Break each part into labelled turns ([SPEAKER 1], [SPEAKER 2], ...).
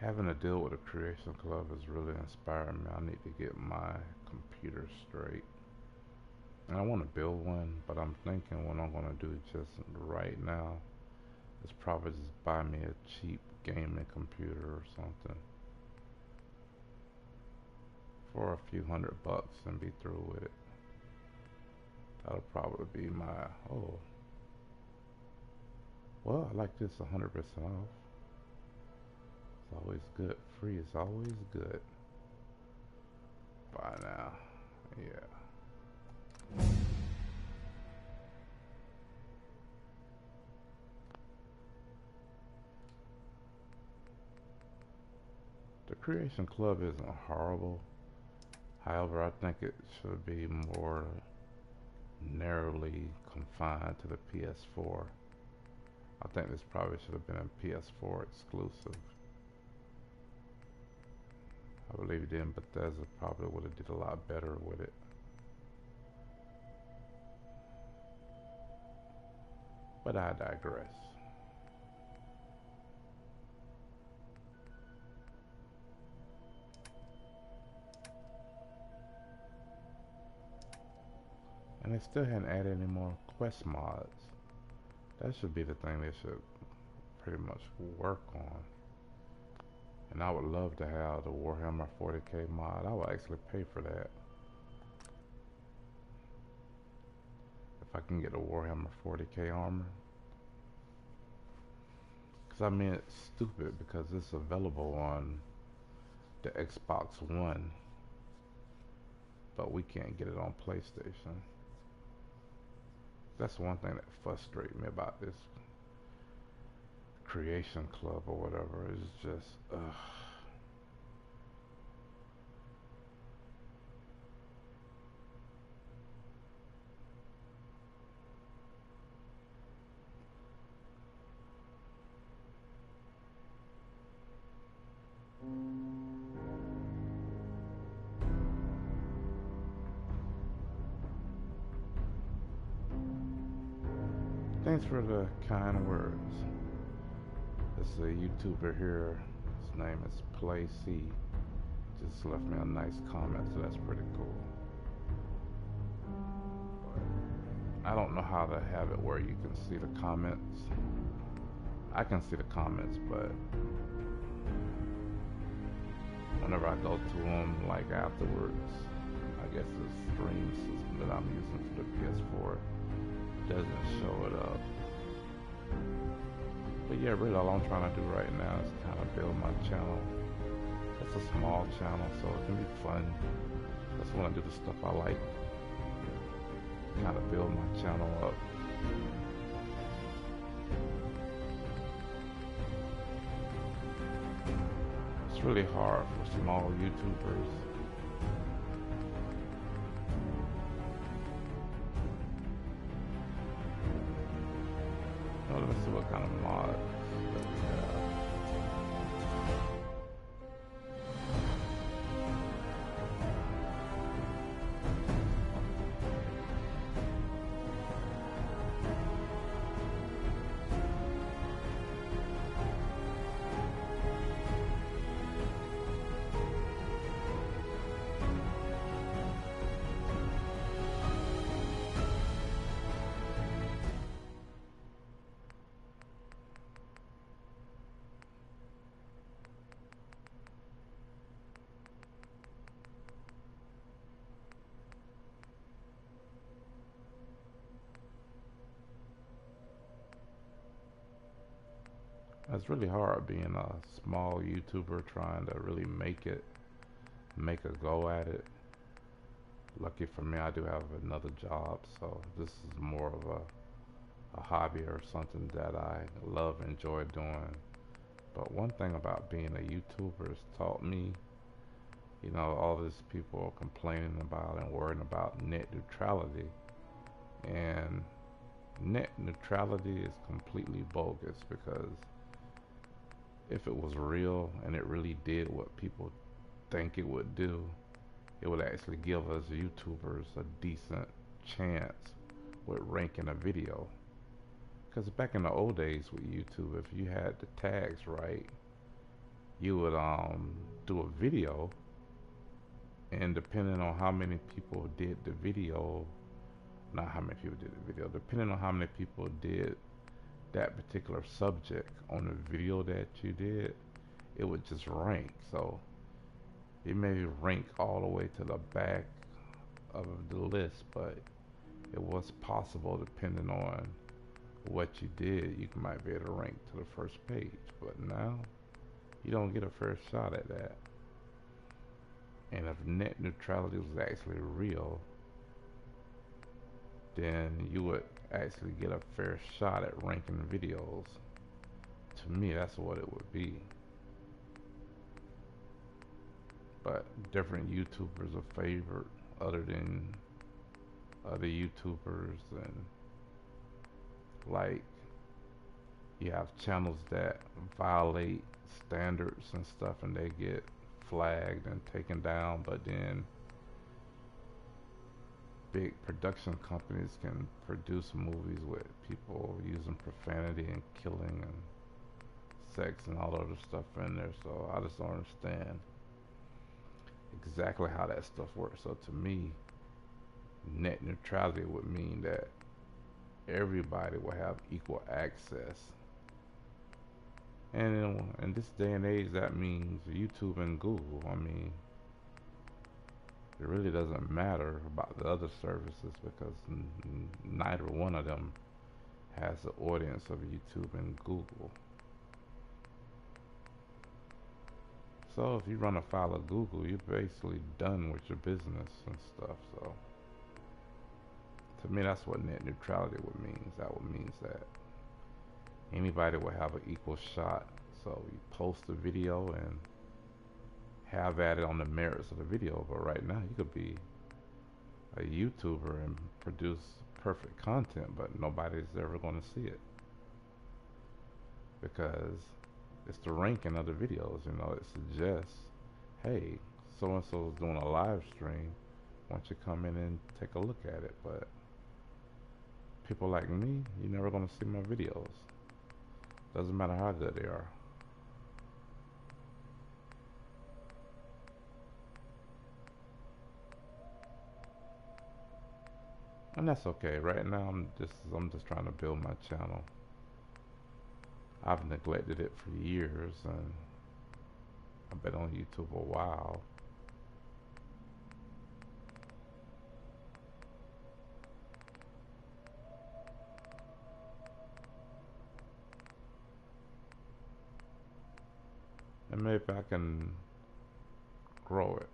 [SPEAKER 1] Having to deal with a creation club is really inspiring me. I need to get my computer straight. And I want to build one, but I'm thinking what I'm going to do just right now is probably just buy me a cheap gaming computer or something for a few $100 and be through with it. That'll probably be my, oh, well, I like this 100% off. It's always good. Free is always good. Buy now. Yeah. The Creation Club isn't horrible. However, I think it should be more narrowly confined to the PS4. I think this probably should have been a PS4 exclusive. I believe then Bethesda probably would have did a lot better with it. But I digress. And they still hadn't added any more quest mods. That should be the thing they should pretty much work on. And I would love to have the Warhammer 40k mod. I would actually pay for that. If I can get the Warhammer 40k armor. Because I mean, it's stupid because it's available on the Xbox One. But we can't get it on PlayStation. That's one thing that frustrates me about this Creation Club or whatever. Is just, ugh. Thanks for the kind words. This is a YouTuber here. His name is PlayC. Just left me a nice comment, so that's pretty cool. But I don't know how to have it where you can see the comments. I can see the comments, but whenever I go to them, like afterwards, I guess the stream system that I'm using for the PS4 doesn't show it up. But yeah, really all I'm trying to do right now is kind of build my channel. It's a small channel, so it can be fun. Just want to do the stuff I like. Kind of build my channel up. It's really hard for small YouTubers. Let me see what kind of mods that we have. It's really hard being a small YouTuber trying to really make a go at it. Lucky for me, I do have another job, so this is more of a hobby or something that I love and enjoy doing. But one thing about being a YouTuber has taught me, you know, all these people are complaining about and worrying about net neutrality. And net neutrality is completely bogus because if it was real and it really did what people think it would do, it would actually give us YouTubers a decent chance with ranking a video. Because back in the old days with YouTube, if you had the tags right, you would do a video, and depending on how many people did the video, not how many people did the video, depending on how many people did that particular subject on the video that you did, it would just rank. So it may rank all the way to the back of the list, but it was possible, depending on what you did, you might be able to rank to the first page. But now you don't get a fair shot at that. And if net neutrality was actually real, then you would actually get a fair shot at ranking videos. To me, that's what it would be. But different YouTubers are favored other than other YouTubers, and like you have channels that violate standards and stuff and they get flagged and taken down, but then big production companies can produce movies with people using profanity and killing and sex and all other stuff in there. So I just don't understand exactly how that stuff works. So to me, net neutrality would mean that everybody will have equal access. And in this day and age, that means YouTube and Google. I mean, it really doesn't matter about the other services because neither one of them has the audience of YouTube and Google. So if you run afoul of Google, you're basically done with your business and stuff. So to me, that's what net neutrality would mean. That would mean that anybody will have an equal shot. So you post a video and have at it on the merits of the video. But right now, you could be a YouTuber and produce perfect content, but nobody's ever going to see it because it's the ranking of the videos. You know, it suggests, hey, so and so is doing a live stream. Why don't you come in and take a look at it? But people like me, you're never going to see my videos. Doesn't matter how good they are. And that's okay. Right now, I'm just trying to build my channel. I've neglected it for years, and I've been on YouTube a while. And maybe I can grow it.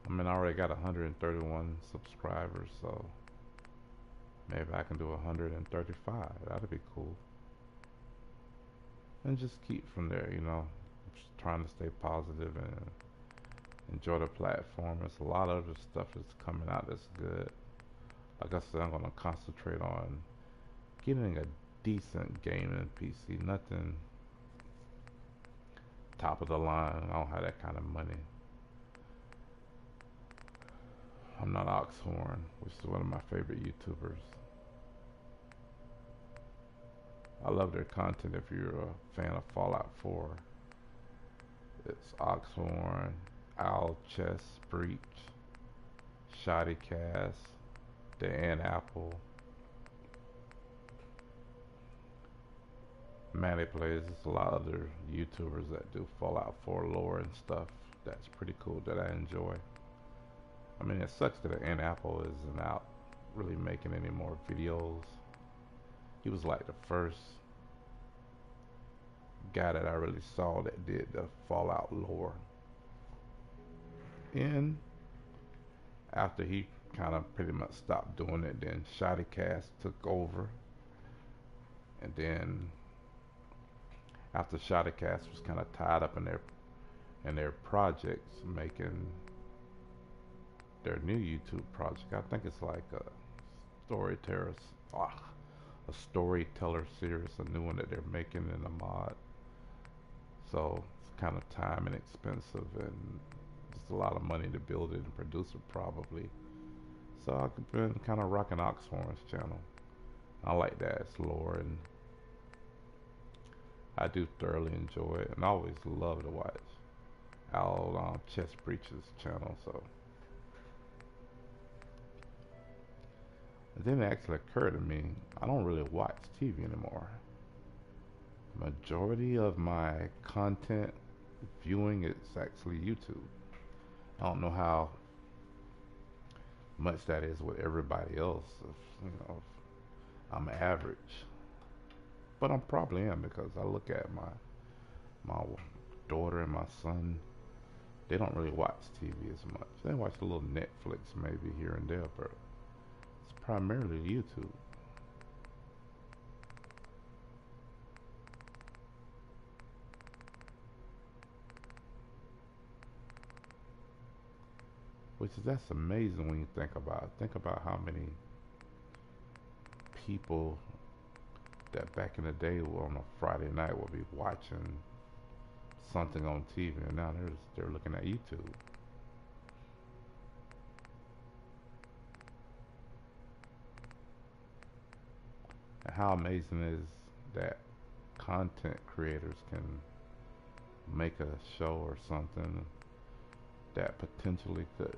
[SPEAKER 1] I mean, I already got 131 subscribers, so maybe I can do 135. That'd be cool. And just keep from there, you know. Just trying to stay positive and enjoy the platform. There's a lot of other stuff that's coming out that's good. Like I said, I'm going to concentrate on getting a decent gaming PC. Nothing top of the line. I don't have that kind of money. I'm not Oxhorn, which is one of my favorite YouTubers. I love their content if you're a fan of Fallout 4. It's Oxhorn, Owl Chess, Breach, Shoddy Cast, The Ant Apple, Manny Plays. There's a lot of other YouTubers that do Fallout 4 lore and stuff. That's pretty cool that I enjoy. I mean, it sucks that Ant Apple isn't out really making any more videos. He was like the first guy that I really saw that did the Fallout lore. And after he kind of pretty much stopped doing it, then Shoddy Cast took over. And then after Shoddy Cast was kind of tied up in their projects, making their new YouTube project. I think it's like a storyteller series, a new one that they're making in a mod. So it's kind of time and expensive and just a lot of money to build it and produce it probably. So I've been kind of rocking Oxhorn's channel. I like that. It's lore, and I do thoroughly enjoy it, and I always love to watch Al Chess Breach's channel. So and then it actually occurred to me, I don't really watch TV anymore. Majority of my content viewing is actually YouTube. I don't know how much that is with everybody else. If I'm average, but I'm probably am because I look at my daughter and my son. They don't really watch TV as much. They watch a little Netflix maybe here and there, but it's primarily YouTube. That's amazing when you think about it. Think about how many people that back in the day on a Friday night will be watching something on TV, and now they're looking at YouTube. And how amazing is that content creators can make a show or something that potentially could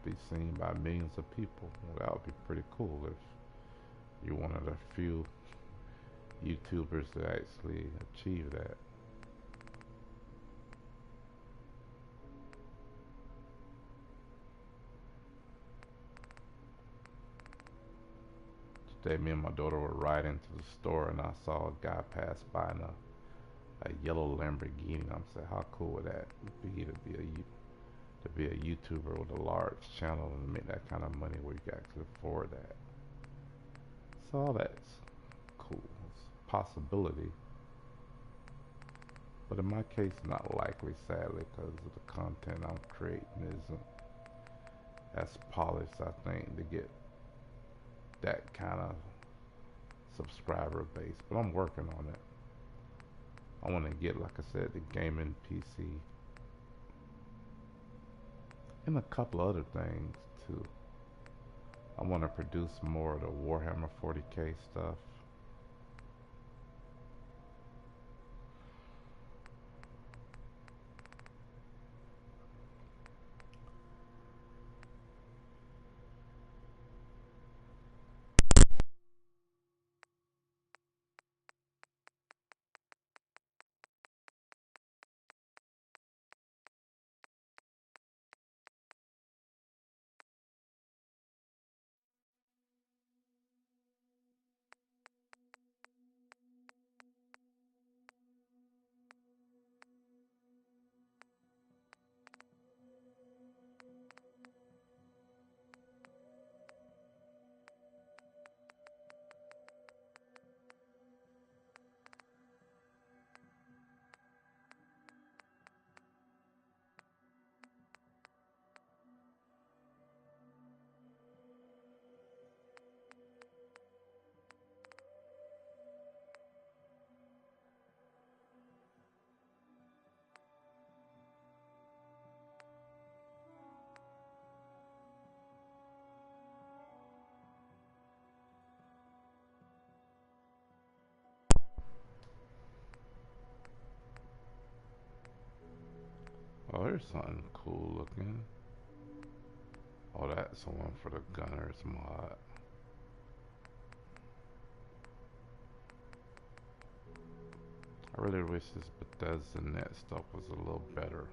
[SPEAKER 1] be seen by millions of people. Well, that would be pretty cool if you're one of the few YouTubers to actually achieve that. Today, me and my daughter were riding to the store, and I saw a guy pass by in a yellow Lamborghini. I'm saying, how cool would that be to be a YouTuber with a large channel and make that kind of money where you can actually afford that? So all that's cool. It's a possibility, but in my case, not likely, sadly, because of the content I'm creating isn't as polished, I think, to get that kind of subscriber base. But I'm working on it. I want to get, like I said, the gaming PC and a couple other things too. I want to produce more of the Warhammer 40K stuff. Oh, here's something cool looking. Oh, that's the one for the Gunners mod. I really wish this Bethesda net stuff was a little better.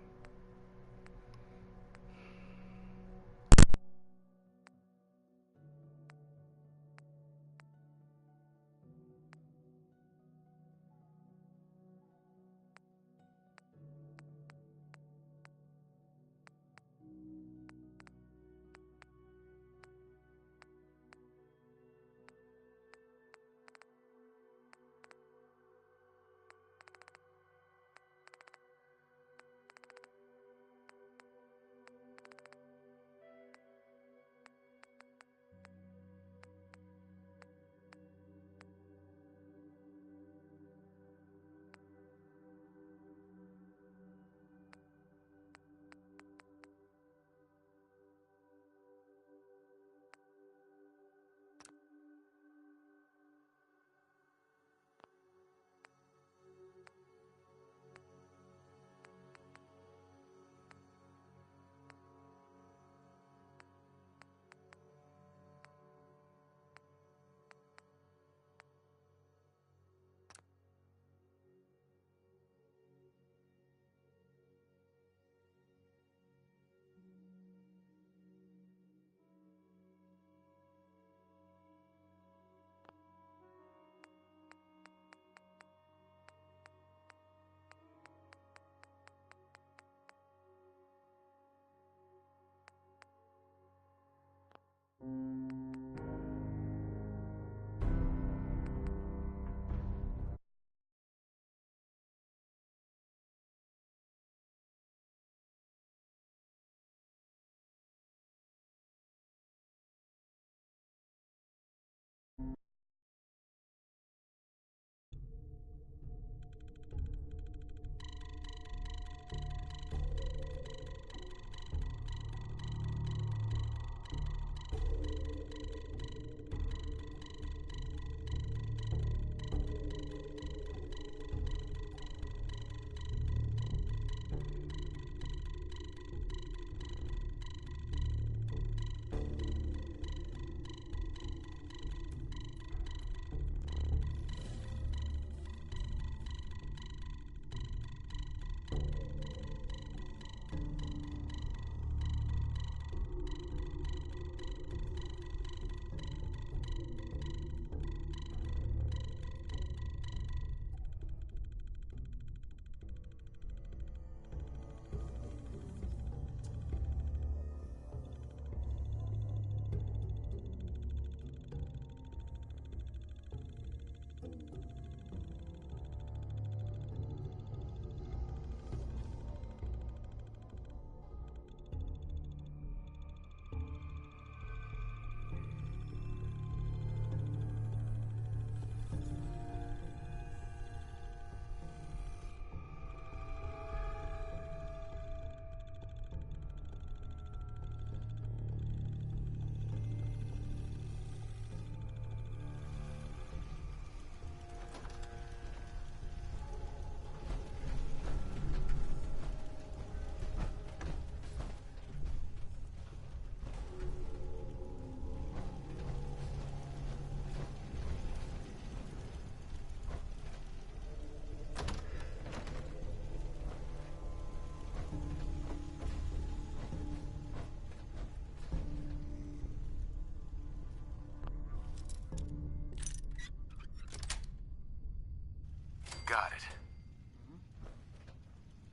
[SPEAKER 2] Got it.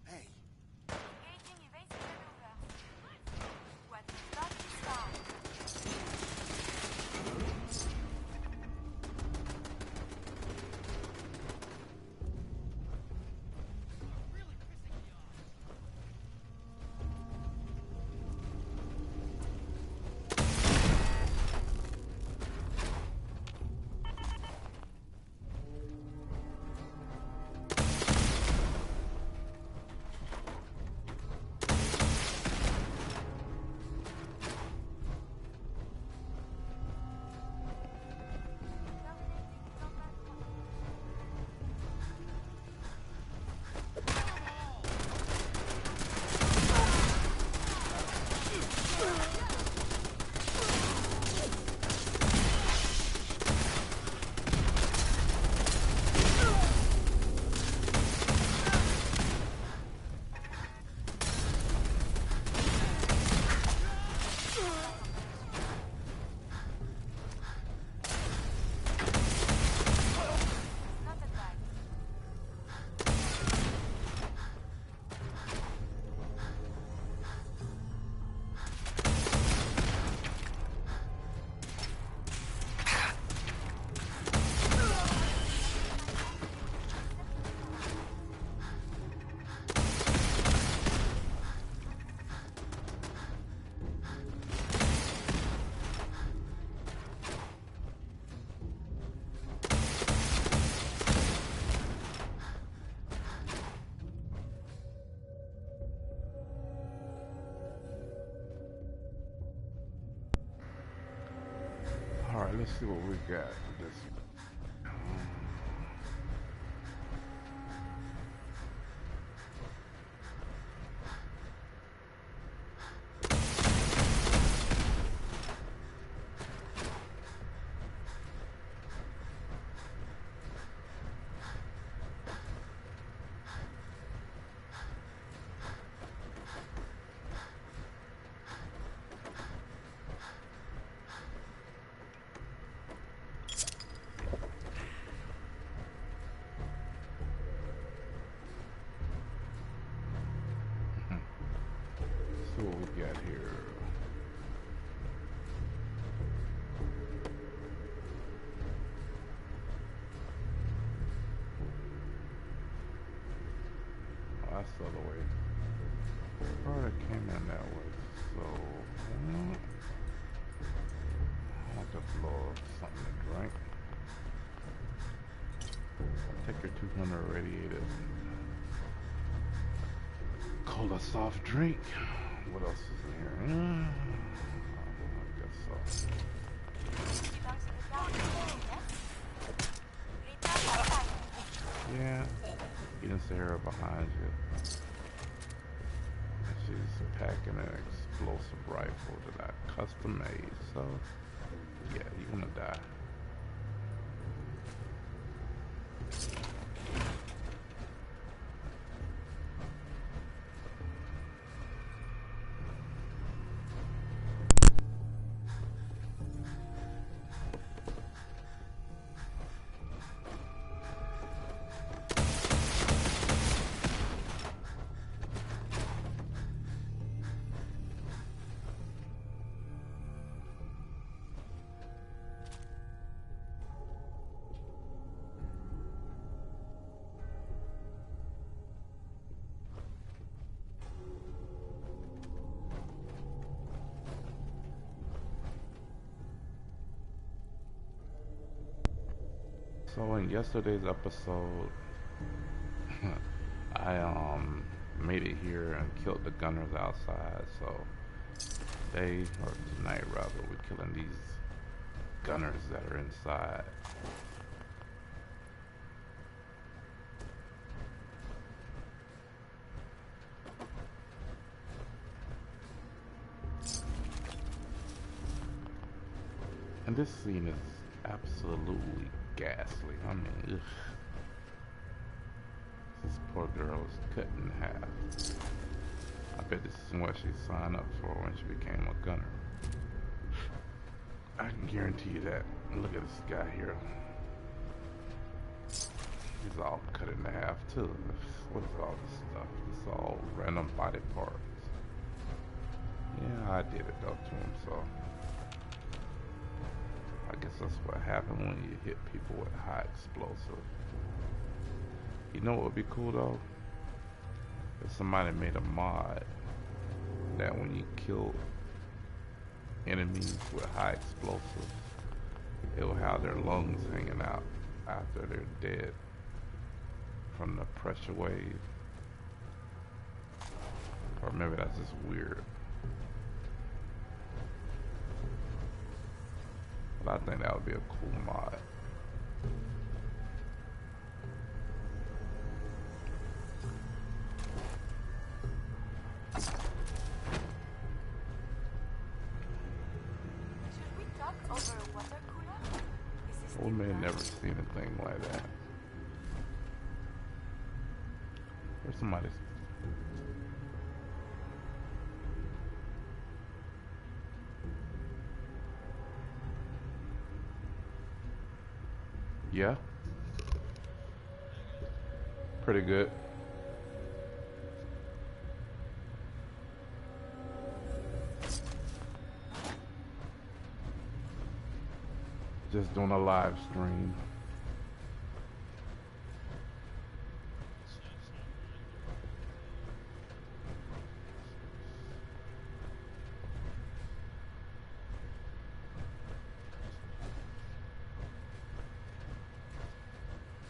[SPEAKER 3] Hey.
[SPEAKER 4] Engaging evasive maneuver. What is not is found.
[SPEAKER 1] Alright, let's see what we got with this. See what we got here. Oh, that's the other way. Or it came in that way. So I have to blow up something to drink. Take your 200 radiated cola soft drink. What else is in here? I guess so. Yeah, you didn't see her behind you. She's packing an explosive rifle that I custom made, so yeah, you're gonna die. So in yesterday's episode, I made it here and killed the gunners outside. So today, or tonight rather, we're killing these gunners that are inside. And this scene is absolutely ghastly. I mean, ugh. This poor girl is cut in half. I bet this is what she signed up for when she became a gunner. I can guarantee you that. Look at this guy here. He's all cut in half too. What is all this stuff? It's all random body parts. Yeah, I did it though to him, so I guess that's what happened when you hit people with high explosive. You know what would be cool though? If somebody made a mod that when you kill enemies with high explosives, it will have their lungs hanging out after they're dead from the pressure wave. Or maybe that's just weird. But I think that would be a cool mod.
[SPEAKER 4] Should we talk over a water cooler? Is this
[SPEAKER 1] We may have
[SPEAKER 4] different?
[SPEAKER 1] never seen a thing like that. There's somebody. Yeah. Pretty good. Just doing a live stream.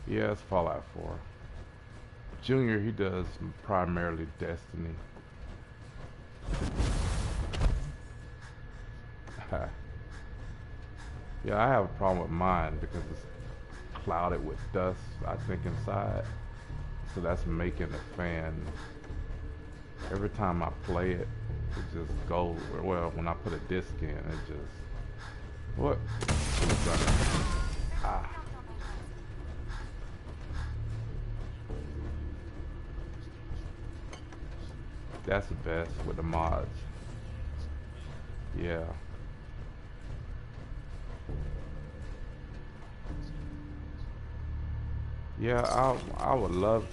[SPEAKER 1] Yeah, it's Fallout 4. Junior, he does primarily Destiny. Yeah, I have a problem with mine because it's clouded with dust, I think, inside. So that's making the fan, every time I play it, it just goes. Well, when I put a disc in, it just, what? Ah. That's the best with the mods. Yeah. Yeah, I would love.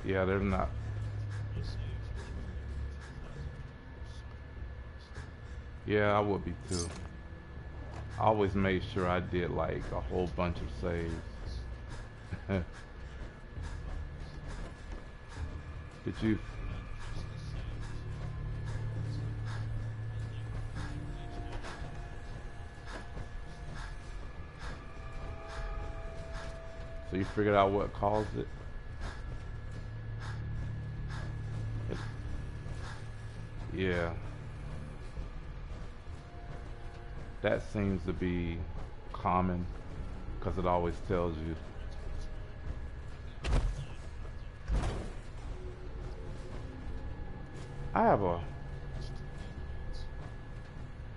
[SPEAKER 1] Yeah, they're not. Yeah, I would be too. I always made sure I did like a whole bunch of saves. Did you? So you figured out what caused it? Yeah. That seems to be common because it always tells you. I have a.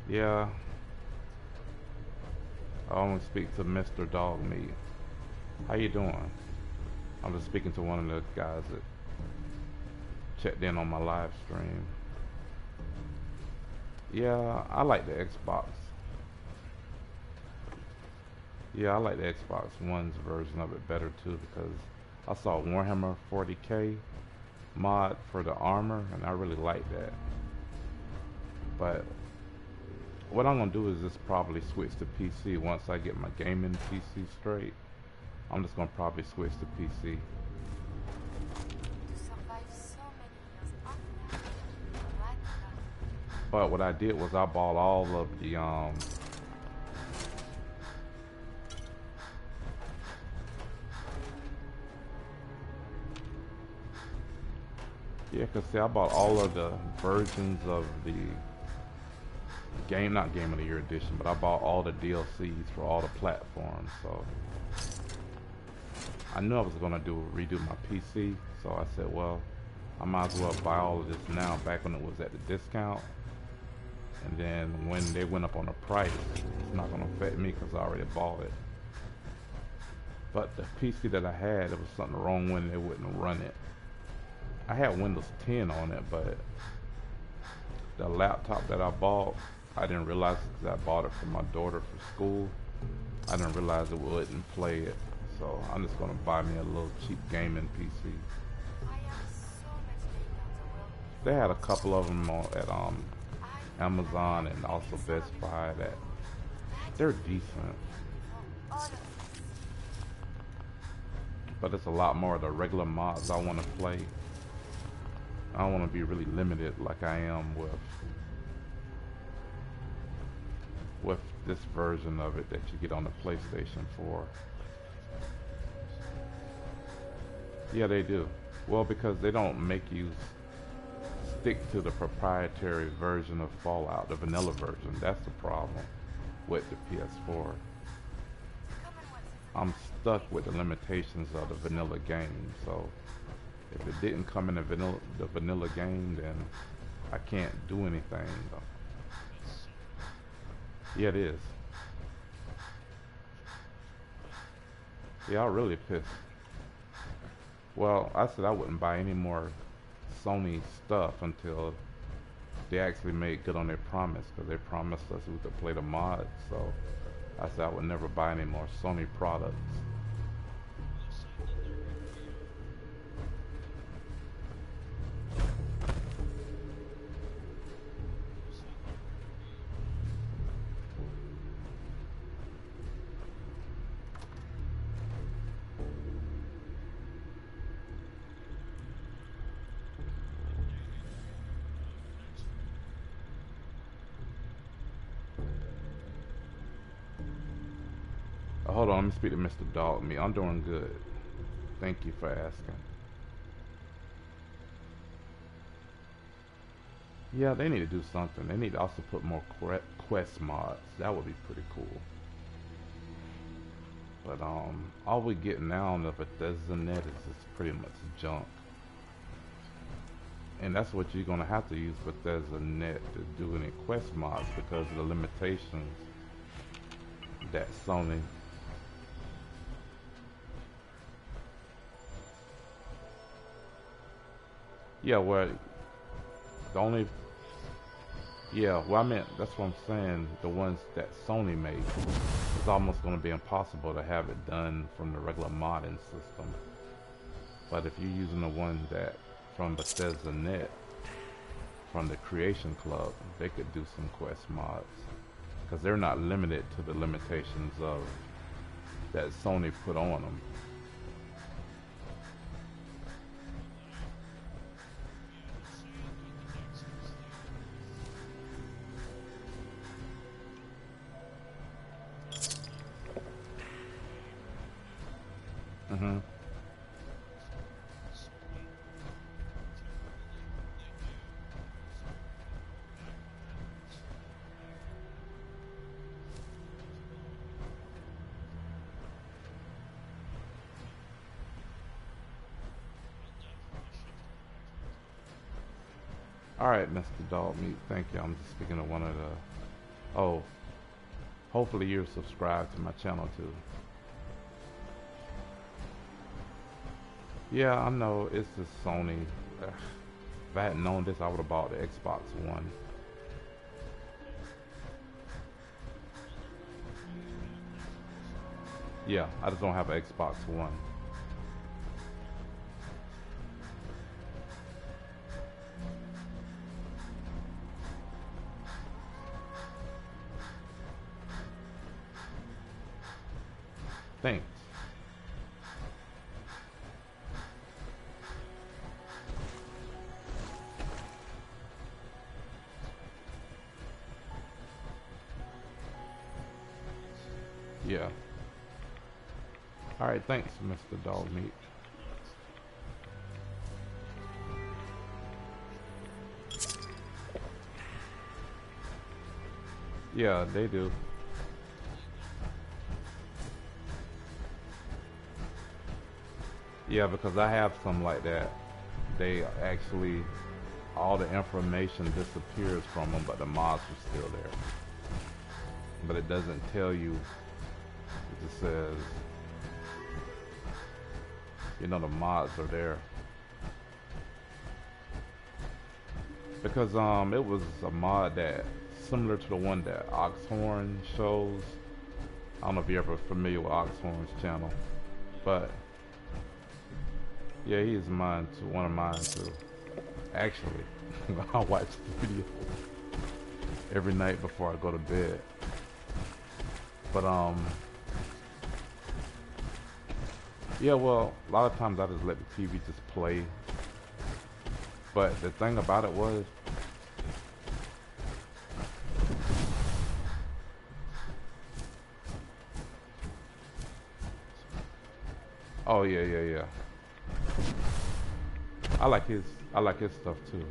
[SPEAKER 1] Yeah. I only speak to Mr. Dog Meat. How you doing? I'm just speaking to one of the guys that checked in on my live stream. Yeah, I like the Xbox. Yeah, I like the Xbox One's version of it better too because I saw Warhammer 40K mod for the armor and I really like that. But what I'm gonna do is just probably switch to PC once I get my gaming PC straight. I'm just gonna probably switch to PC.
[SPEAKER 4] To survive so many years after. What the?
[SPEAKER 1] But what I did was I bought all of the yeah, cause see, I bought all of the versions of the game, not Game of the Year edition, but I bought all the DLCs for all the platforms. So I knew I was gonna redo my PC. So I said, well, I might as well buy all of this now, back when it was at the discount. And then when they went up on the price, it's not gonna affect me because I already bought it. But the PC that I had, there was something wrong when it wouldn't run it. I had Windows 10 on it, but the laptop that I bought, I didn't realize because I bought it for my daughter for school. I didn't realize it wouldn't play it. So I'm just gonna buy me a little cheap gaming PC.
[SPEAKER 4] I am so much later the world
[SPEAKER 1] They had a couple of them at Amazon and also Best Buy that they're decent.
[SPEAKER 4] all of this.
[SPEAKER 1] But it's a lot more of the regular mods I want to play. I don't want to be really limited like I am with this version of it that you get on the PlayStation 4. Yeah, they do. Well, because they don't make you stick to the proprietary version of Fallout, the vanilla version. That's the problem with the PS4. I'm stuck with the limitations of the vanilla game. So if it didn't come in the vanilla game, then I can't do anything. Yeah, it is. Yeah, I'm really pissed. Well, I said I wouldn't buy any more Sony stuff until they actually made good on their promise, because they promised us we could play the mods. So I said I would never buy any more Sony products. Hold on, let me speak to Mr. Dog Me. I'm doing good. Thank you for asking. Yeah, they need to do something. They need to also put more quest mods. That would be pretty cool. But all we get now on the Bethesda net is just pretty much junk. And that's what you're gonna have to use Bethesda net to do any quest mods, because of the limitations that Sony. Yeah, well, the only, yeah, well, I meant, that's what I'm saying, the ones that Sony made, it's almost going to be impossible to have it done from the regular modding system. But if you're using the one that, from Bethesda Net, from the Creation Club, they could do some quest mods. Because they're not limited to the limitations of, that Sony put on them. Mm-hmm. Alright, Mr. Dog Meat, thank you. I'm just speaking of one of the... Oh, hopefully you're subscribed to my channel too. Yeah, I know, it's just Sony. Ugh. If I hadn't known this, I would have bought the Xbox One. Yeah, I just don't have an Xbox One. Thanks. Yeah. All right, thanks, Mr. Dog Meat. Yeah, they do. Yeah, because I have some like that. They actually, all the information disappears from them, but the mods are still there. But it doesn't tell you. It just says, you know, the mods are there. Because it was a mod that similar to the one that Oxhorn shows. I don't know if you're ever familiar with Oxhorn's channel, but yeah, he is mine too, one of mine too. Actually, I watch the video every night before I go to bed. But yeah, well, a lot of times I just let the TV just play. But the thing about it was, oh yeah, yeah, yeah. I like his stuff too.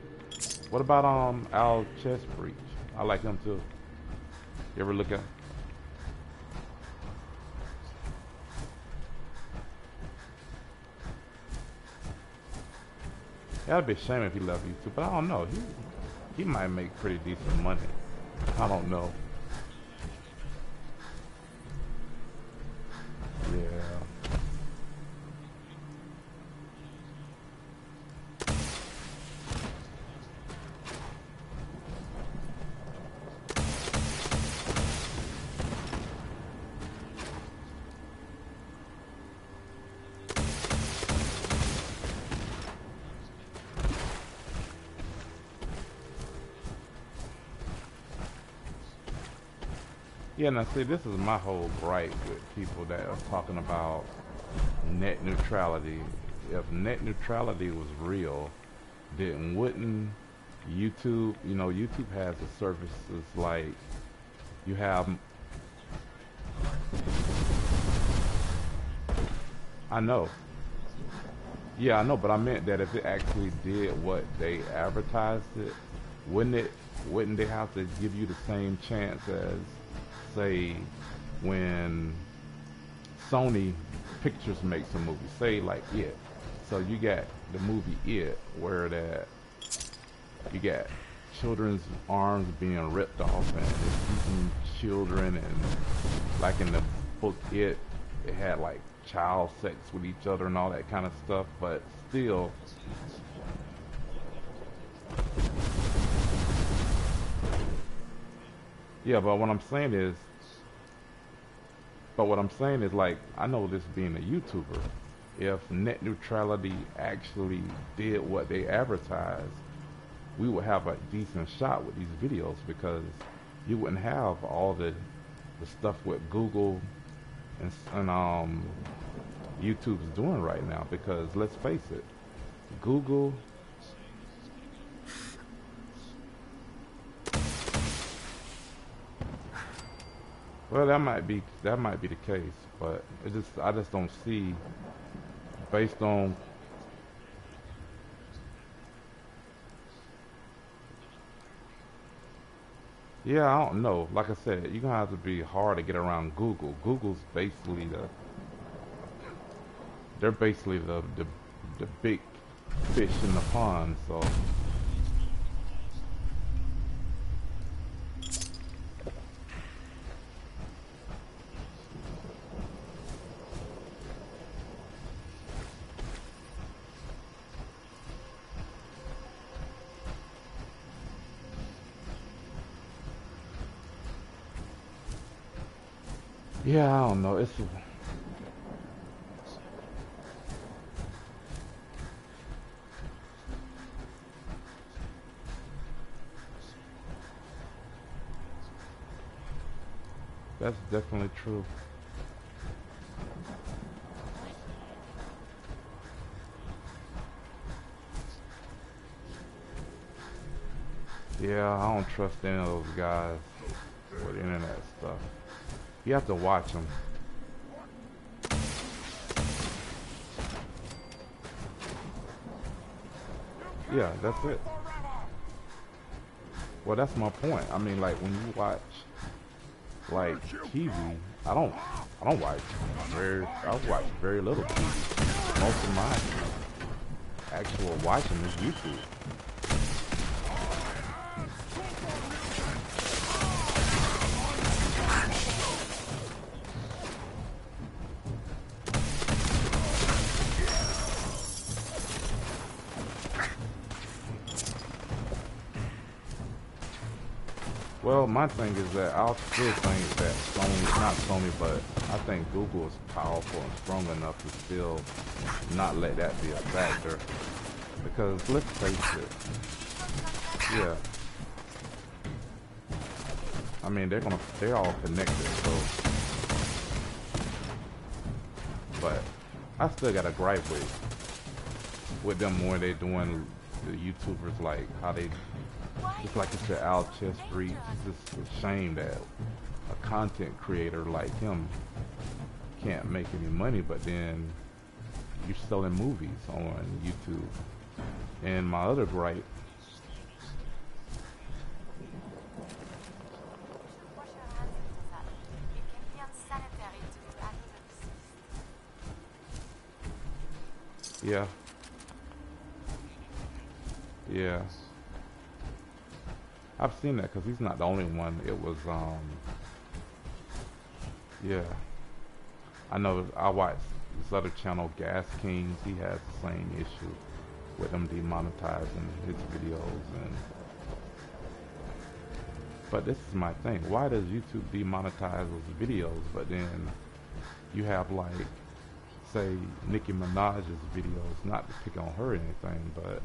[SPEAKER 1] What about Al Chest Breach? I like him too. You ever look at? That'd be a shame if he left YouTube, but I don't know. He might make pretty decent money. I don't know. Yeah. Yeah, now see, this is my whole gripe with people that are talking about net neutrality. If net neutrality was real, then wouldn't YouTube, you know, YouTube has the services like you have, I know. Yeah, I know, but I meant that if it actually did what they advertised it, wouldn't they have to give you the same chance as, say, when Sony Pictures makes a movie, say like It. So you got the movie It, where that you got children's arms being ripped off and it's eating children, and like in the book It had like child sex with each other and all that kind of stuff, but still yeah, but what I'm saying is like, I know this being a YouTuber, if net neutrality actually did what they advertised, we would have a decent shot with these videos, because you wouldn't have all the stuff with Google and YouTube's doing right now, because let's face it, Google, well, that might be the case, but I just don't see, based on, yeah, I don't know. Like I said, you're gonna have to be hard to get around Google. Google's basically they're basically the big fish in the pond. So yeah, I don't know. That's definitely true. Yeah, I don't trust any of those guys with internet stuff. You have to watch them. Yeah, that's it. Well, that's my point. I mean, like when you watch like TV, I don't watch I watch very little TV. Most of my actual watching is YouTube. Well, my thing is that I'll still think that Sony, not Sony, but I think Google is powerful and strong enough to still not let that be a factor. Because let's face it, yeah. I mean, they're all connected, so. But I still got a gripe with them when they're doing the YouTubers, like how they. Just like it's the Al Chess Street, it's just a shame that a content creator like him can't make any money, but then you're selling movies on YouTube. And my other gripe, yeah, yeah. I've seen that because he's not the only one. It was, yeah. I know I watched this other channel, Gas Kings. He has the same issue with them demonetizing his videos. But this is my thing. Why does YouTube demonetize those videos, but then you have like, say, Nicki Minaj's videos, not to pick on her or anything, but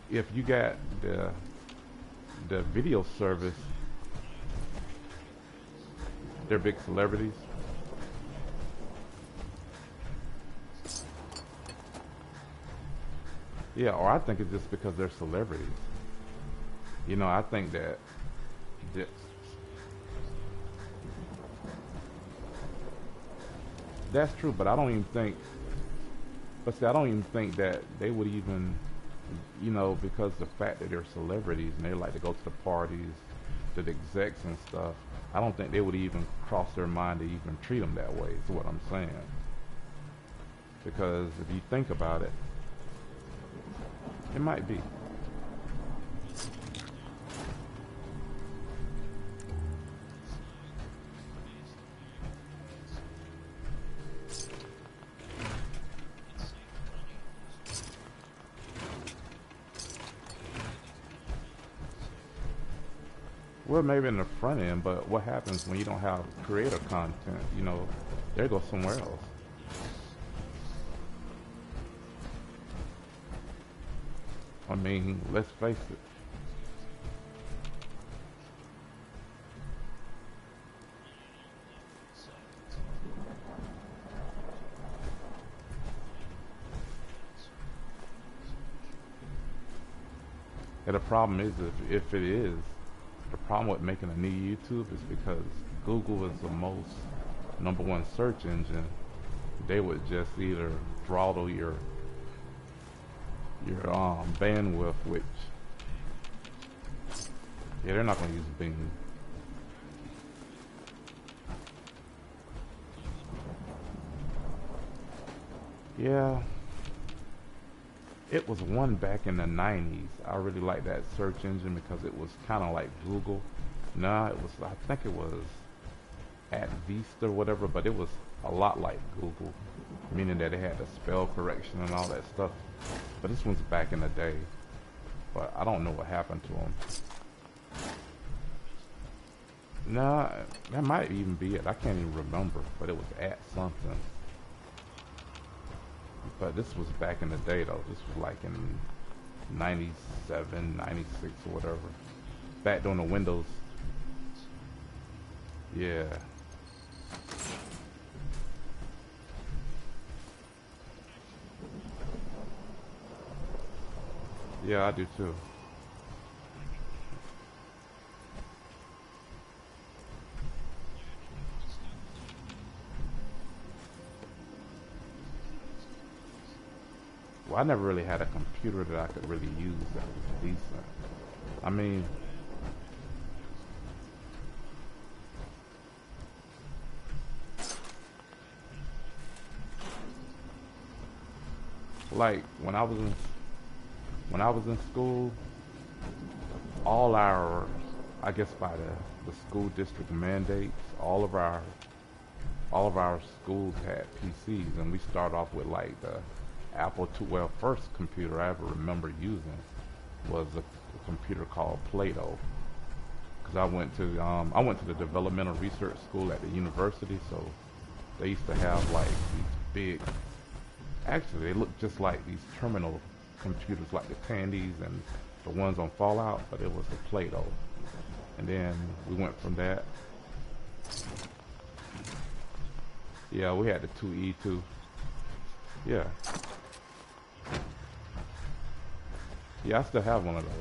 [SPEAKER 1] if you got the video service, they're big celebrities. Yeah, or I think it's just because they're celebrities. You know, I think that that's true, but I don't even think, but see, I don't even think that they would even, you know, because the fact that they're celebrities and they like to go to the parties, to the execs and stuff, I don't think they would even cross their mind to even treat them that way, is what I'm saying. Because if you think about it, it might be. Well, maybe in the front end, but what happens when you don't have creator content? You know, they go somewhere else. I mean, let's face it. And the problem is, if it is, the problem with making a new YouTube is because Google is the most #1 search engine. They would just either throttle your bandwidth, which, yeah, they're not going to use Bing. Yeah, it was one back in the 90s. I really liked that search engine because it was kind of like Google. Nah, it was, I think it was at Vista or whatever, but it was a lot like Google, meaning that it had the spell correction and all that stuff. But this one's back in the day, but I don't know what happened to them. Nah, that might even be it. I can't even remember, but it was at something. But this was back in the day though. This was like in 97, 96 or whatever. Back during the Windows. Yeah. Yeah, I do too. Well, I never really had a computer that I could really use that was decent. I mean, like when I was in school, all our, I guess by the school district mandates, all of our schools had PCs, and we start off with like the Apple II. Well, first computer I ever remember using was a computer called Plato, because I went to the developmental research school at the university, so they used to have like these big. Actually, they looked just like these terminal computers, like the Tandies and the ones on Fallout, but it was the Plato. And then we went from that. Yeah, we had the 2E too. Yeah. Yeah, I still have one of those.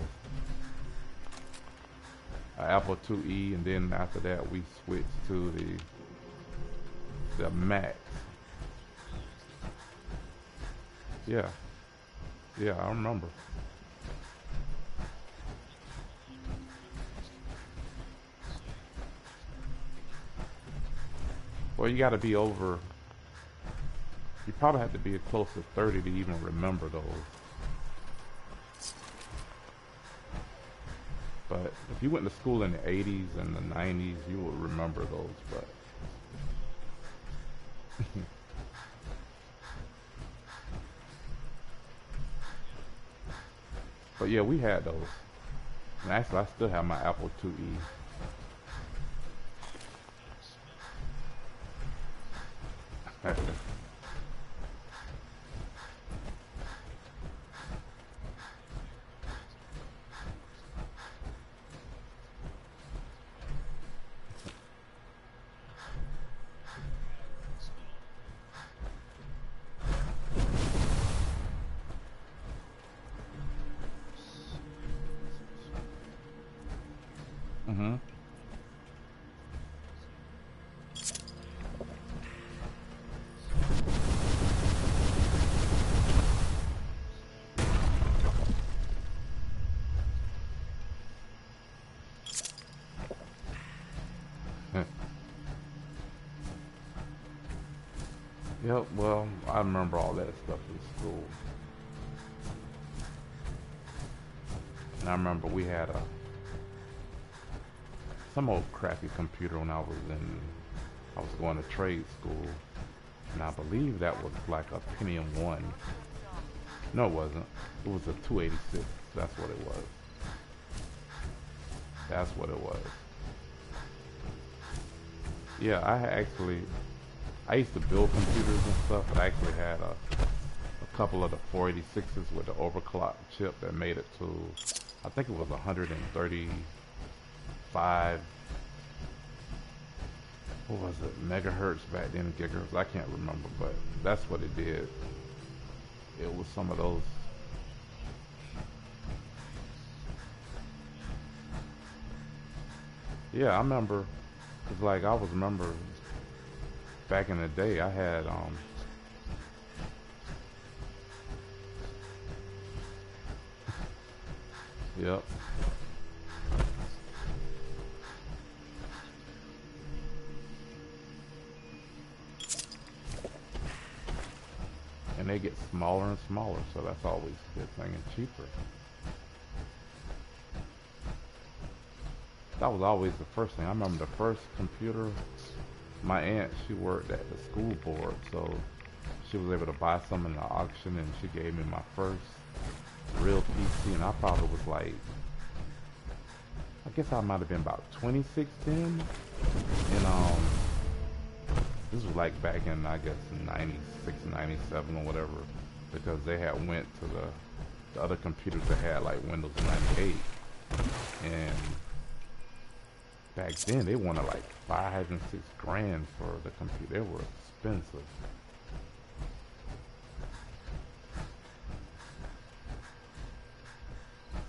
[SPEAKER 1] Apple IIe, and then after that we switched to the Mac. Yeah. Yeah, I remember. Well, you got to be over. You probably have to be close to 30 to even remember those. But if you went to school in the 80s and the 90s, you would remember those. But yeah, we had those. And actually, I still have my Apple IIe. Mm-hmm. Yep, well, I remember all that stuff in school. And I remember we had some old crappy computer when I was going to trade school. And I believe that was like a Pentium 1. No, it wasn't. It was a 286. That's what it was. That's what it was. Yeah, I used to build computers and stuff, but I actually had a couple of the 486s with the overclock chip that made it to, I think it was 135, what was it, megahertz back then, gigahertz, I can't remember, but that's what it did. It was some of those. Yeah, I remember, cause like I remember back in the day, I had yep. And they get smaller and smaller, so that's always a good thing, and cheaper. That was always the first thing. I remember the first computer. My aunt, she worked at the school board, so she was able to buy some in the auction, and she gave me my first real PC, and I probably was like, I guess I might have been about 26 then, and this was like back in, I guess, 96, 97 or whatever, because they had went to the other computers that had like Windows 98, and back then they wanted like $5 and $6 for the computer. They were expensive.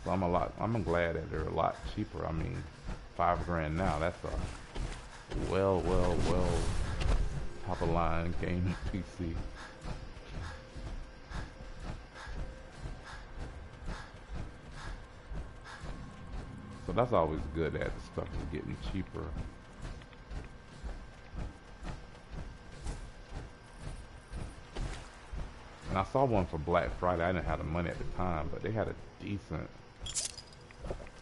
[SPEAKER 1] So I'm glad that they're a lot cheaper. I mean, $5 now, that's a well top of line gaming PC. So that's always good that the stuff is getting cheaper. And I saw one for Black Friday. I didn't have the money at the time, but they had a decent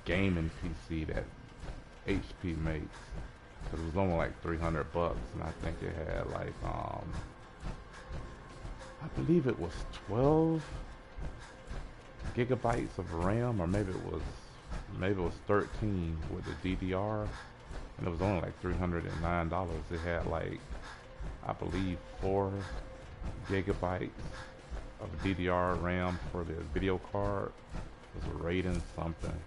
[SPEAKER 1] gaming PC that HP makes. Cause it was only like $300, and I think it had like I believe it was 12 gigabytes of RAM, or maybe it was 13 with the DDR, and it was only like $309. It had like, I believe, 4 gigabytes of DDR RAM for the video card. It was rating something.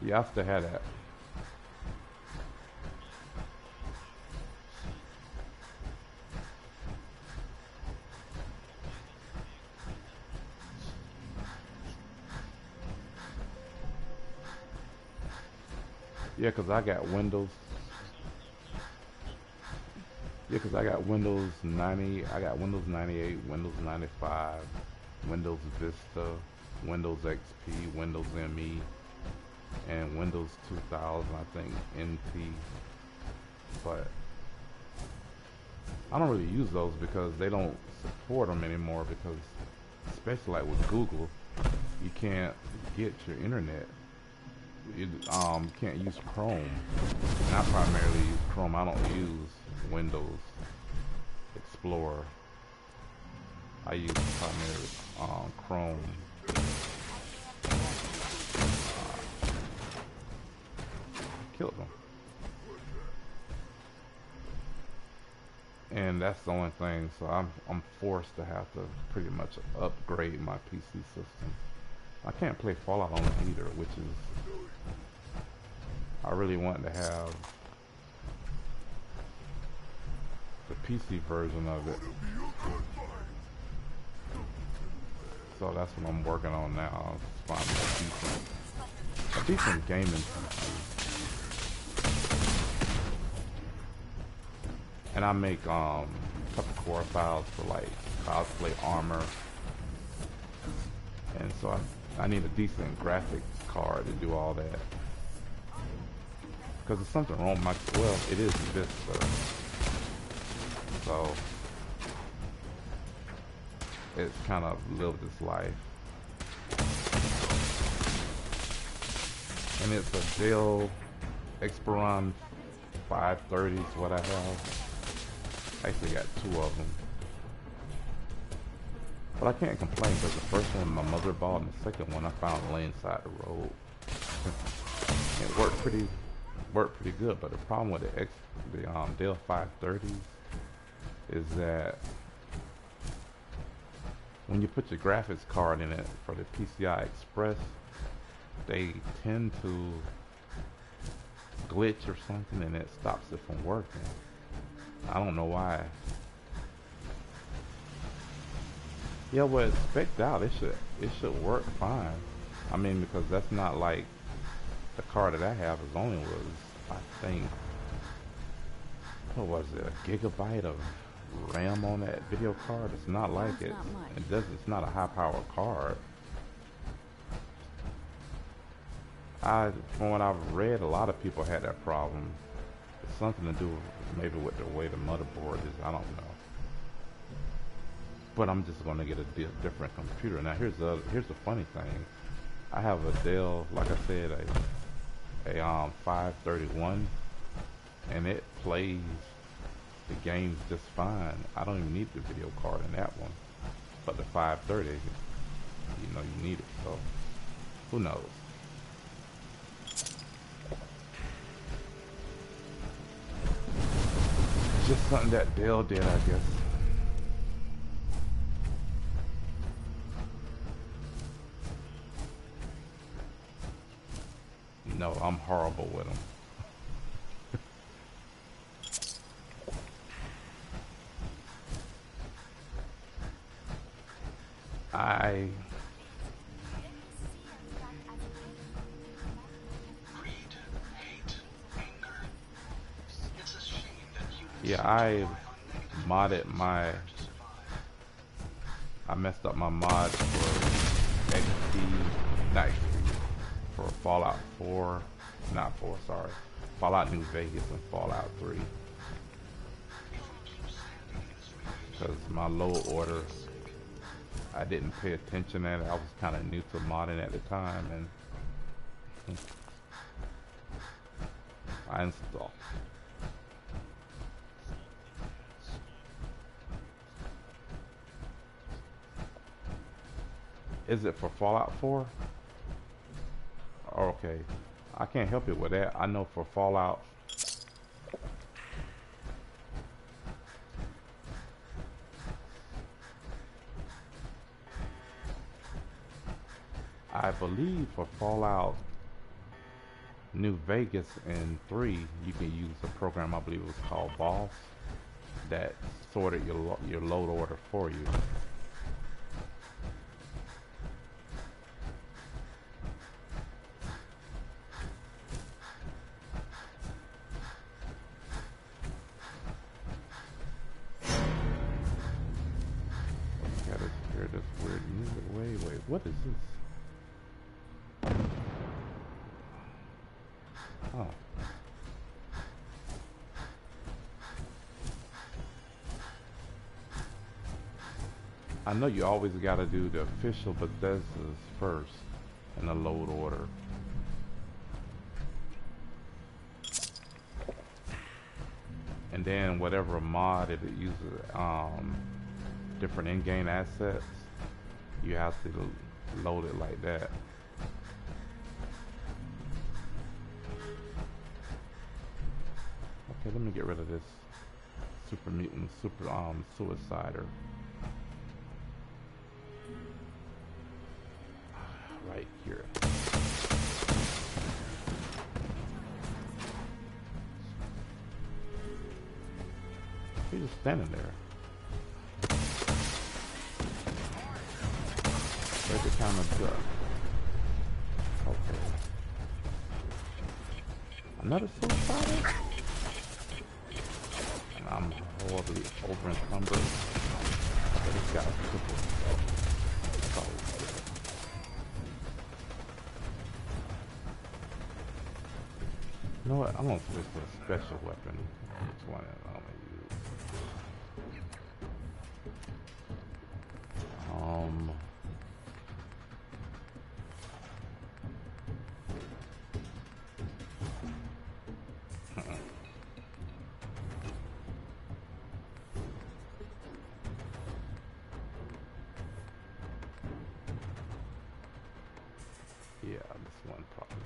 [SPEAKER 1] Yeah, I still had that. Yeah, cause I got Windows. Yeah, cause I got Windows 90. I got Windows 98, Windows 95, Windows Vista, Windows XP, Windows ME, and Windows 2000. I think NT. But I don't really use those because they don't support them anymore. Because especially like with Google, you can't get your internet. You can't use Chrome. And I primarily use Chrome. I don't use Windows Explorer. I use primarily Chrome. Killed them. And that's the only thing. So I'm forced to have to pretty much upgrade my PC system. I can't play Fallout on it either, which is, I really want to have the PC version of it. So that's what I'm working on now. Find a decent gaming PC. And I make a couple core files for like cosplay armor. And so I need a decent graphics card to do all that. Because there's something wrong with my, well, it is Vista. So it's kind of lived its life. And it's a Dell Xperon 530 is what I have. I actually got 2 of them. But I can't complain because the first one my mother bought and the second one I found laying side the road. It worked pretty good, but the problem with the Dell 530s is that when you put your graphics card in it for the PCI Express, they tend to glitch or something and it stops it from working. I don't know why. Yeah, well, it's spec'd out. It should work fine. I mean, because that's not like the card that I have is only was, I think, what was it, a gigabyte of RAM on that video card? It's not like it. It's not a high power card. From what I've read, a lot of people had that problem. It's something to do maybe with the way the motherboard is. I don't know. But I'm just going to get a different computer. Now here's the funny thing. I have a Dell, like I said, a 531, and it plays the games just fine. I don't even need the video card in that one. But the 530, you know, you need it. So who knows? Just something that Dell did, I guess. No, I'm horrible with them. Yeah, I modded my. I messed up my mods for XP, not XP, for Fallout 4, not 4, sorry. Fallout New Vegas and Fallout 3. Because my load order, I didn't pay attention at it. I was kind of new to modding at the time, and I installed. Is it for Fallout 4? Oh, okay. I can't help you with that. I know for Fallout. I believe for Fallout New Vegas and 3, you can use a program, I believe it was called Boss, that sorted your load order for you. Hear this weird music. Wait, what is this? Oh. I know you always gotta do the official Bethesda's first in the load order. And then whatever mod if it uses different in-game assets, you have to load it like that. Okay, let me get rid of this super mutant suicider. Right here. He's just standing there. Where's the kind of duck? Okay. Another suicider? And I'm horribly over encumbered. But this guy's triple. So you know what? I'm gonna switch to a special weapon. Which one am I gonna use? Yeah, this one probably.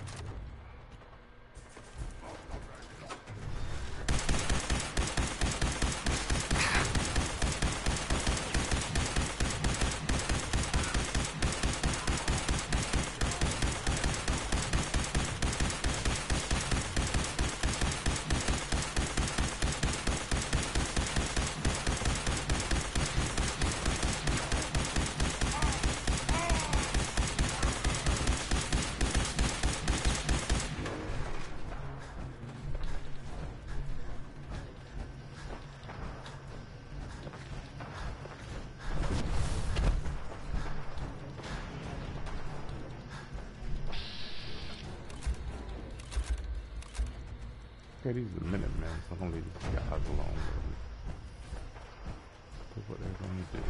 [SPEAKER 1] Okay, these are Minutemen, so I'm gonna leave these guys alone. Do what they're gonna do.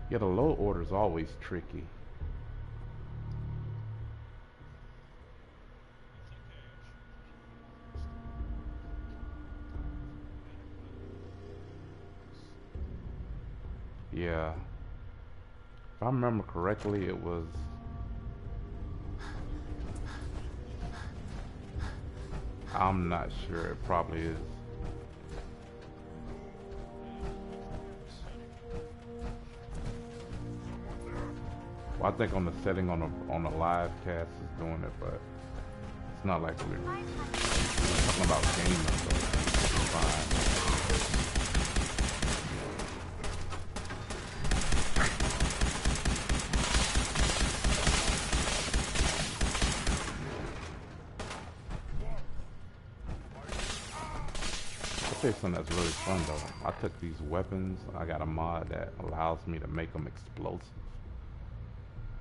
[SPEAKER 1] Yeah, the load order is always tricky. Yeah. If I remember correctly, it was I'm not sure. It probably is. Well, I think on the setting on the live cast is doing it, but it's not like we're talking about gaming, so it's fine. I'll tell you something that's really fun though. I took these weapons, I got a mod that allows me to make them explosive.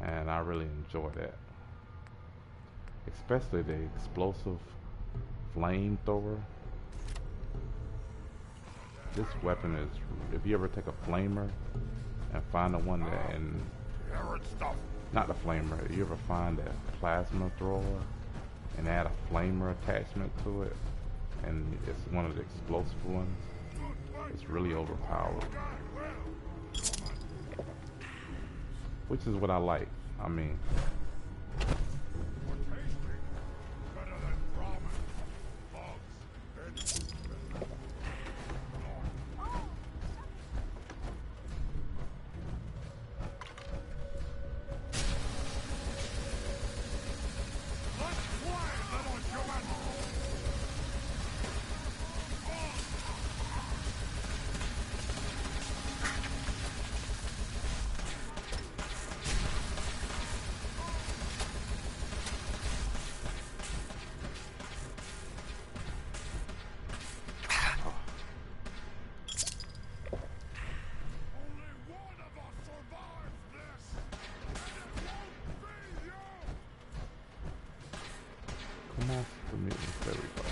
[SPEAKER 1] And I really enjoy that. Especially the explosive flamethrower. This weapon is, if you ever take a flamer and find the one that, and not the flamer, if you ever find a plasma thrower and add a flamer attachment to it, and it's one of the explosive ones, it's really overpowered. Which is what I like. I mean, come on for me. There we go.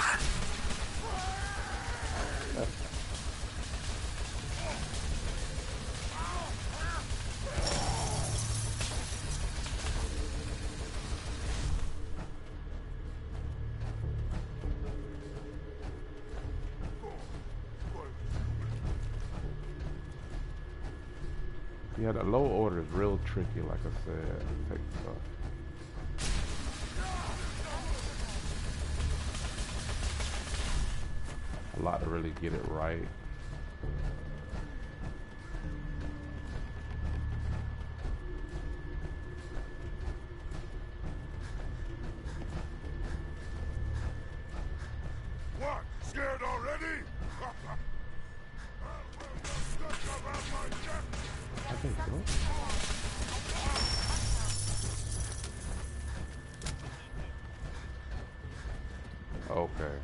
[SPEAKER 1] Yeah, the low order is real tricky, like I said. Take stuff. A lot to really get it right.
[SPEAKER 2] What? Scared already?
[SPEAKER 1] I think so. Okay.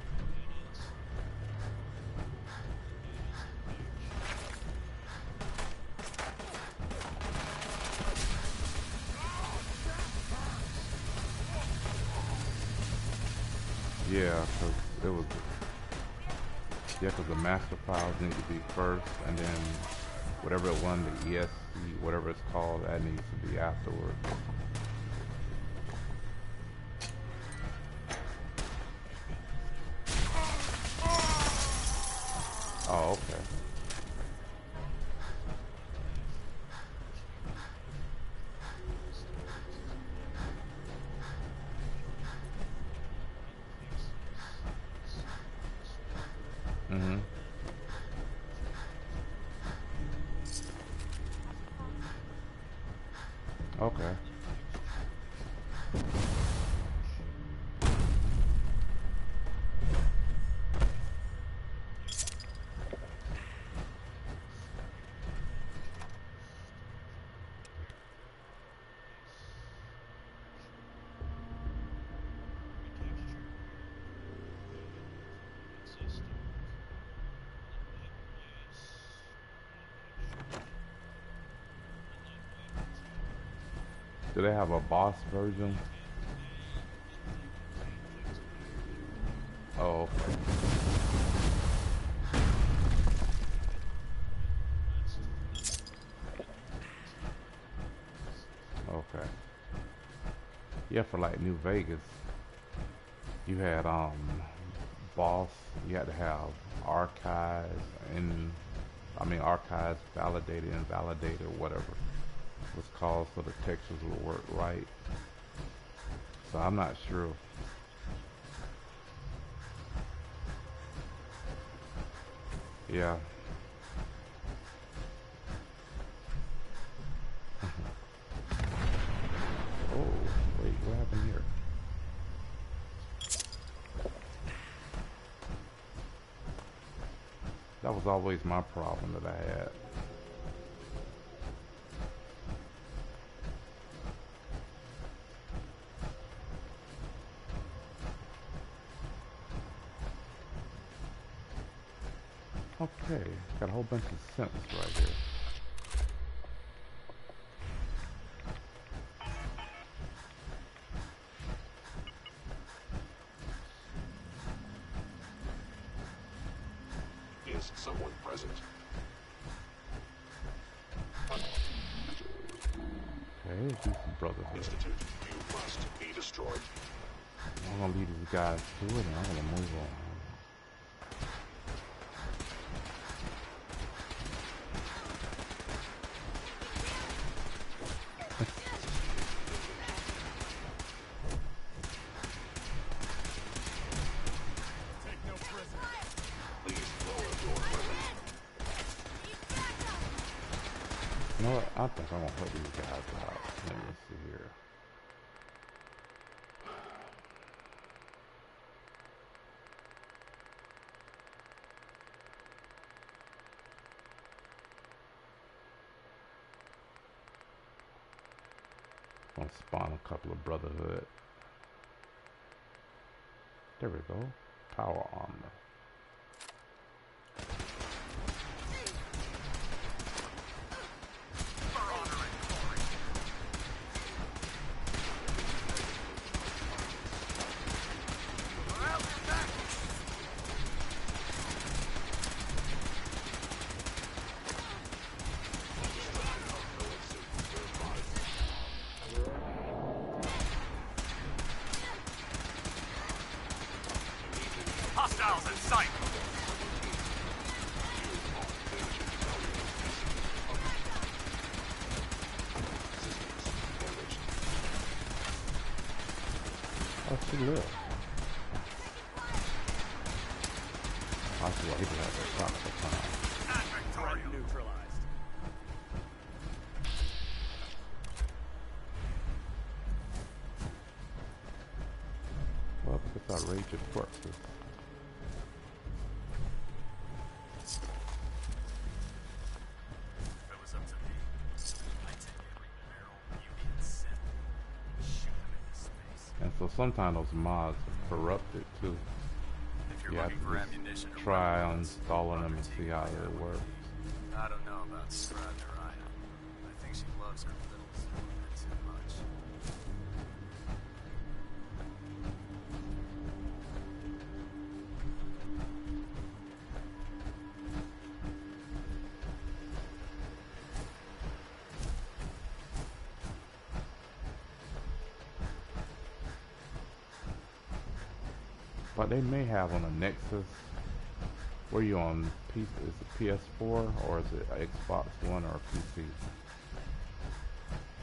[SPEAKER 1] Yeah, because it was, yeah, because the master files need to be first, and then whatever it won, the ESC, whatever it's called, that needs to be afterwards. Oh, okay. Mm-hmm. Okay. Do they have a boss version? Oh, okay. Okay. Yeah, for like New Vegas, you had boss. You had to have archives and archives validated, invalidated, or whatever was called, so the textures will work right. So I'm not sure. Yeah. Oh, wait, what happened here? That was always my problem that I had. Okay, got a whole bunch of scents right here.
[SPEAKER 2] Is someone present?
[SPEAKER 1] Okay, decent brotherhood.
[SPEAKER 2] Institute, you must be destroyed.
[SPEAKER 1] I'm gonna leave these guys to it and I'm gonna move on.
[SPEAKER 2] Please lower your weapon.
[SPEAKER 1] You know what? I think I'm gonna help these guys out. Let me see here. I'm gonna spawn a couple of brotherhood. There we go. Power armor.
[SPEAKER 3] Hostiles in sight!
[SPEAKER 1] Oh, she lived. I see why people have their shots at times.
[SPEAKER 3] Threat neutralized.
[SPEAKER 1] Well, it's outrageous corpses.
[SPEAKER 3] If it was up to me, I'd take every barrel you can send. Shoot them into space.
[SPEAKER 1] And so sometimes those mods are corrupted too.
[SPEAKER 3] If you're
[SPEAKER 1] You have
[SPEAKER 3] looking
[SPEAKER 1] to
[SPEAKER 3] for
[SPEAKER 1] just
[SPEAKER 3] ammunition or
[SPEAKER 1] try
[SPEAKER 3] weapons,
[SPEAKER 1] uninstalling them and see how it works.
[SPEAKER 3] I don't know about Strut or Ida. I think she loves her littles a bit too much.
[SPEAKER 1] But they may have on a Nexus. Were you on P? Is it PS4 or is it Xbox One or PC?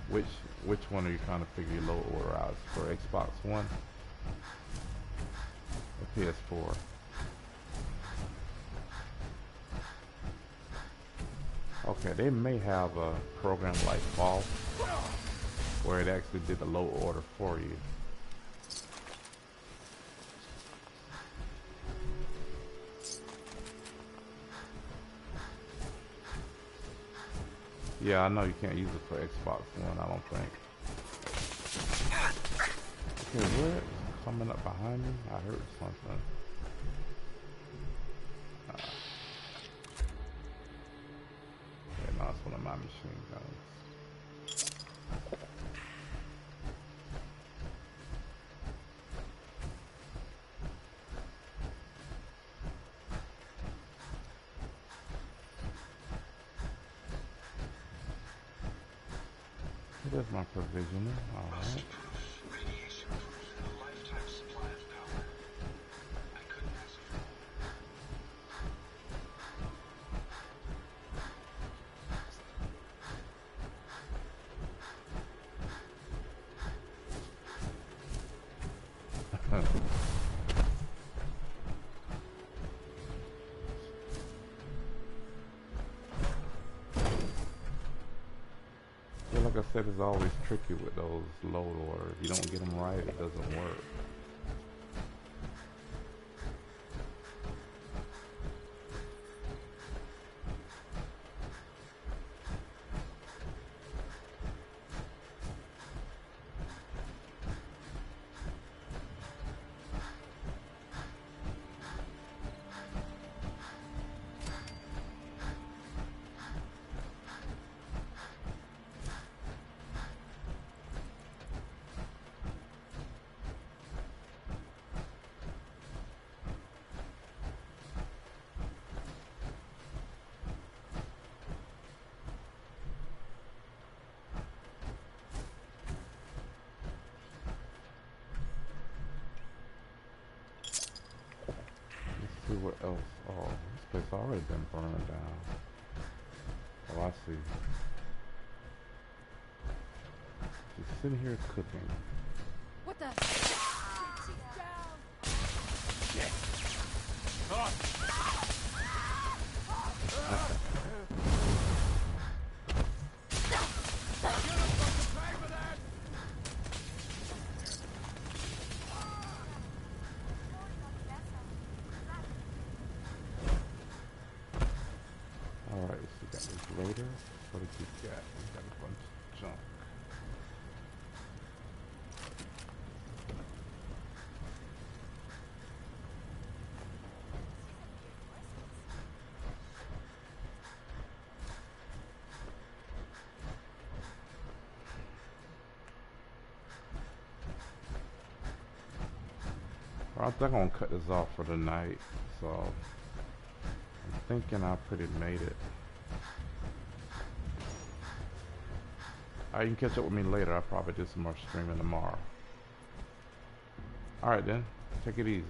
[SPEAKER 1] Which one are you trying to figure your load order out? For Xbox One or PS4? Okay, they may have a program like Vault where it actually did the load order for you. Yeah, I know you can't use it for Xbox One, I don't think. Okay, what? Coming up behind me? I heard something. Okay, no, it's one of my machine guns. There's my provisioning, alright. Yeah, like I said, it's always tricky with those load orders. You don't get them right, it doesn't work. what else. Oh, this place already been burned down. Oh, I see. Just sitting here cooking.
[SPEAKER 4] What the?
[SPEAKER 1] Alright, so we got this loader. What did we got? We got a bunch of junk. I think I'm gonna cut this off for the night, so I'm thinking I pretty made it. Alright, you can catch up with me later. I'll probably do some more streaming tomorrow. Alright then, take it easy.